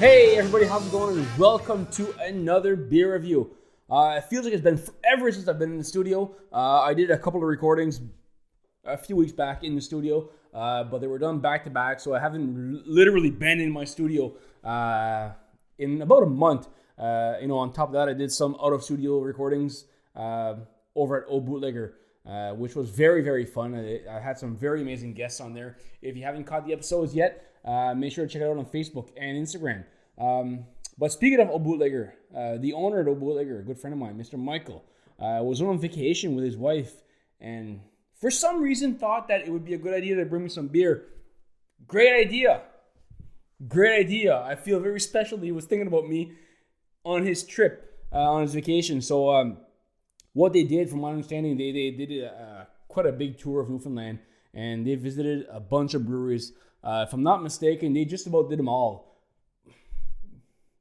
Hey everybody, how's it going? And welcome to another beer review. It feels like it's been forever since I've been in the studio. I did a couple of recordings a few weeks back in the studio, but they were done back to back, so I haven't literally been in my studio in about a month. On top of that, I did some out of studio recordings over at Bootlegger, which was very, very fun. I had some very amazing guests on there. If you haven't caught the episodes yet, make sure to check it out on Facebook and Instagram. But speaking of Bootlegger, the owner of Bootlegger, a good friend of mine, Mr. Michael, was on vacation with his wife, and for some reason thought that it would be a good idea to bring me some beer. Great idea. I feel very special that he was thinking about me on his trip, on his vacation. So what they did, from my understanding, they did quite a big tour of Newfoundland, and they visited a bunch of breweries. If I'm not mistaken, they just about did them all.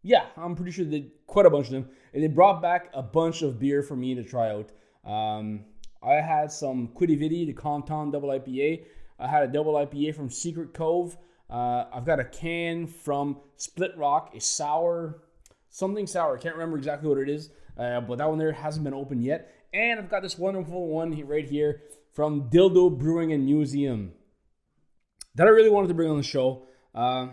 Yeah, I'm pretty sure they did quite a bunch of them. And they brought back a bunch of beer for me to try out. I had some Quiddy Viddy, the Compton Double IPA. I had a Double IPA from Secret Cove. I've got a can from Split Rock, a sour, something sour. I can't remember exactly what it is. But that one there hasn't been opened yet. And I've got this wonderful one right here from Dildo Brewing and Museum that I really wanted to bring on the show. I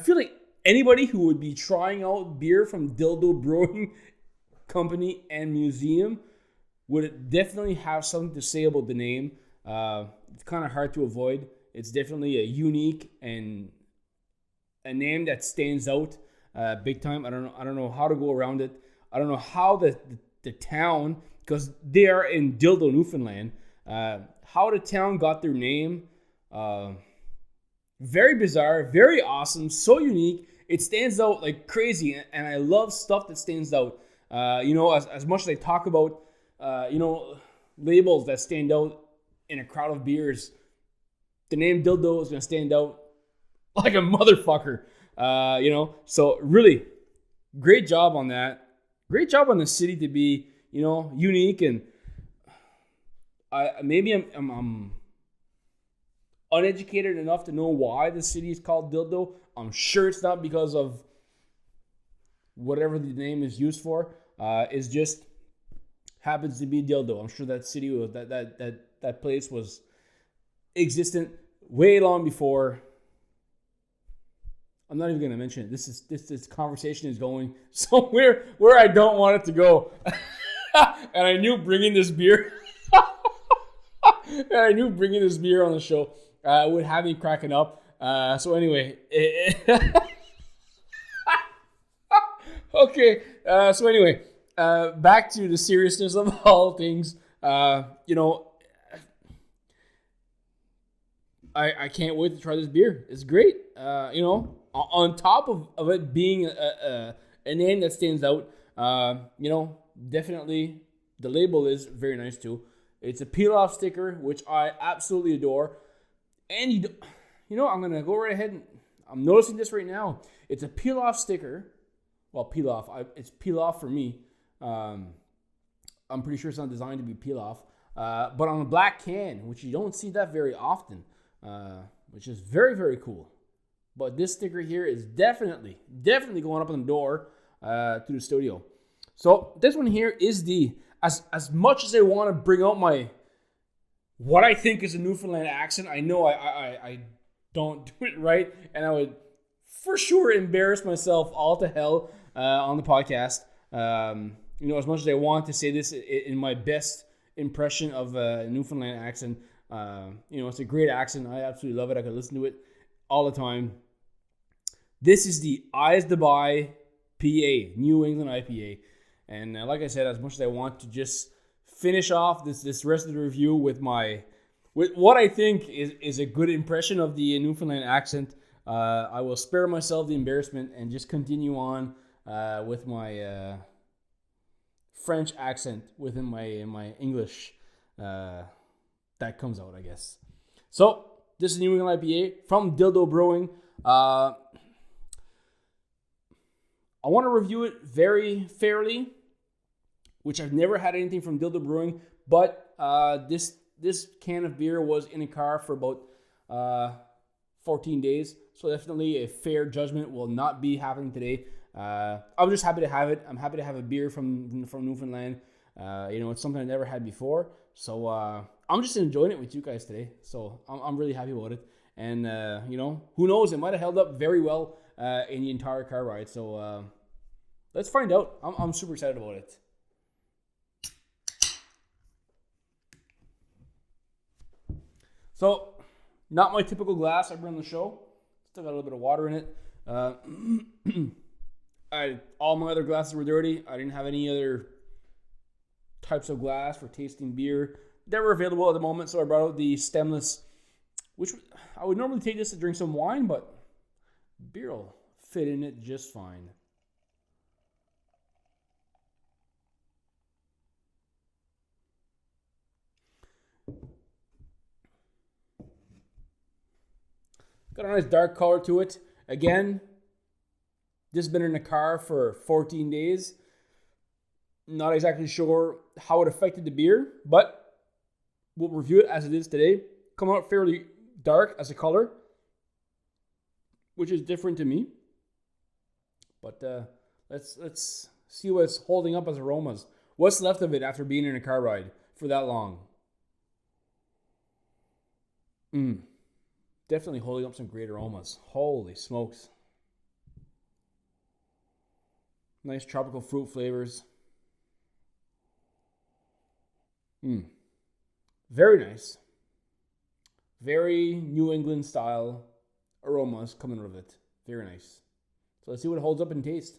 feel like anybody who would be trying out beer from Dildo Brewing Company and Museum would definitely have something to say about the name. It's kind of hard to avoid. It's definitely a unique and a name that stands out big time. I don't know how to go around it. I don't know how the town, because they are in Dildo, Newfoundland, how the town got their name. Very bizarre, very awesome, so unique. It stands out like crazy, and I love stuff that stands out. As much as I talk about, labels that stand out in a crowd of beers, the name Dildo is going to stand out like a motherfucker. So really, great job on that. Great job on the city to be, unique, and I'm uneducated enough to know why the city is called Dildo. I'm sure it's not because of whatever the name is used for. It's just happens to be Dildo. I'm sure that city was that place was existent way long before. I'm not even going to mention it. This conversation is going somewhere where I don't want it to go. And I knew bringing this beer on the show would have me cracking up. So anyway, okay. Back to the seriousness of all things. I can't wait to try this beer. It's great. On top of it being a name that stands out, definitely the label is very nice too. It's a peel-off sticker, which I absolutely adore. And I'm going to go right ahead and I'm noticing this right now. It's a peel-off sticker. Well, peel-off. It's peel-off for me. I'm pretty sure it's not designed to be peel-off. But on a black can, which you don't see that very often, which is very, very cool. But this sticker here is definitely going up on the door to the studio. So this one here is as much as I want to bring out what I think is a Newfoundland accent, I know I don't do it right, and I would for sure embarrass myself all to hell on the podcast. As much as I want to say this in my best impression of a Newfoundland accent, it's a great accent. I absolutely love it. I could listen to it all the time. This is the Eyes to Buy PA, New England IPA. And like I said, as much as I want to just finish off this rest of the review with what I think is a good impression of the Newfoundland accent, I will spare myself the embarrassment and just continue on with my French accent within my English that comes out, I guess. So this is New England IPA from Dildo Brewing. I want to review it very fairly, which I've never had anything from Dildo Brewing, but this can of beer was in a car for about 14 days, So definitely a fair judgment will not be happening today. I'm just happy to have it. I'm happy to have a beer from Newfoundland. It's something I never had before. So I'm just enjoying it with you guys today. So I'm really happy about it. And, who knows? It might have held up very well in the entire car ride. So let's find out. I'm super excited about it. So, not my typical glass I bring on the show. Still got a little bit of water in it. All my other glasses were dirty. I didn't have any other types of glass for tasting beer that were available at the moment. So I brought out the stemless, which I would normally take this to drink some wine, but beer will fit in it just fine. Got a nice dark color to it. Again, this has been in the car for 14 days. Not exactly sure how it affected the beer, but we'll review it as it is today. Come out fairly dark as a color, which is different to me. But let's see what's holding up as aromas. What's left of it after being in a car ride for that long? Definitely holding up some great aromas. Holy smokes. Nice tropical fruit flavors. Very nice. Very New England style aromas coming out of it. Very nice. So let's see what it holds up in taste.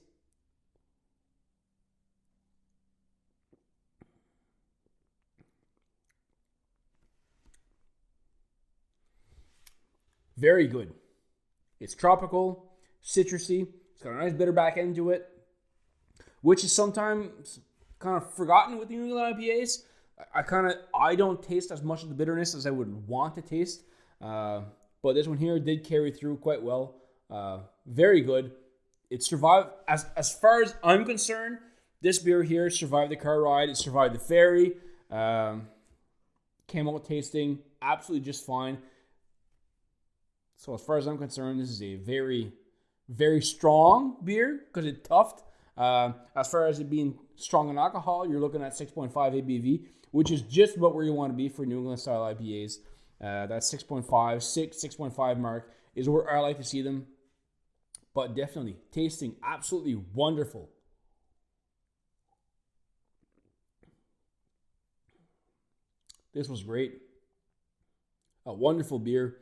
Very good. It's tropical, citrusy. It's got a nice bitter back end to it, which is sometimes kind of forgotten with the New England IPAs. I don't taste as much of the bitterness as I would want to taste, but this one here did carry through quite well. Very good. It survived, as far as I'm concerned, this beer here survived the car ride. It survived the ferry. Came out tasting absolutely just fine. So as far as I'm concerned, this is a very, very strong beer because it's toughed. As far as it being strong in alcohol, you're looking at 6.5 ABV, which is just about where you want to be for New England style IPAs. That 6.5 mark is where I like to see them. But definitely tasting absolutely wonderful. This was great. A wonderful beer.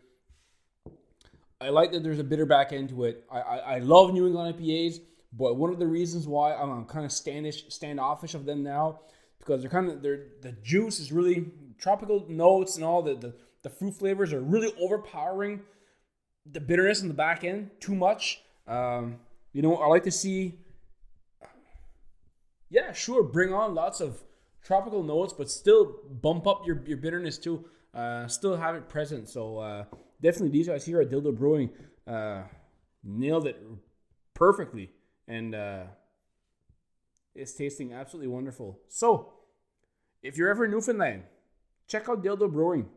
I like that there's a bitter back end to it. I love New England IPAs, but one of the reasons why I'm kind of standoffish of them now, because the juice is really tropical notes and all the fruit flavors are really overpowering the bitterness in the back end too much. I like to see, bring on lots of tropical notes, but still bump up your bitterness too. Still have it present. So definitely these guys here at Dildo Brewing nailed it perfectly, and it's tasting absolutely wonderful. So if you're ever in Newfoundland, check out Dildo Brewing.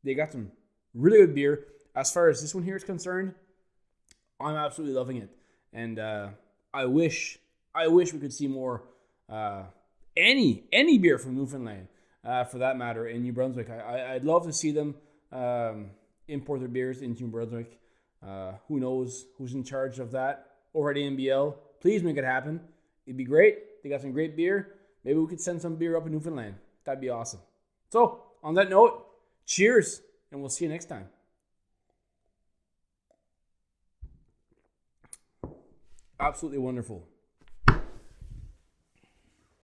They got some really good beer. As far as this one here is concerned, I'm absolutely loving it, and I wish we could see more any beer from Newfoundland, for that matter, in New Brunswick. I'd love to see them import their beers into New Brunswick. Who knows who's in charge of that over at AMBL? Please make it happen. It'd be great. They got some great beer. Maybe we could send some beer up in Newfoundland. That'd be awesome. So on that note, cheers, and we'll see you next time. Absolutely wonderful.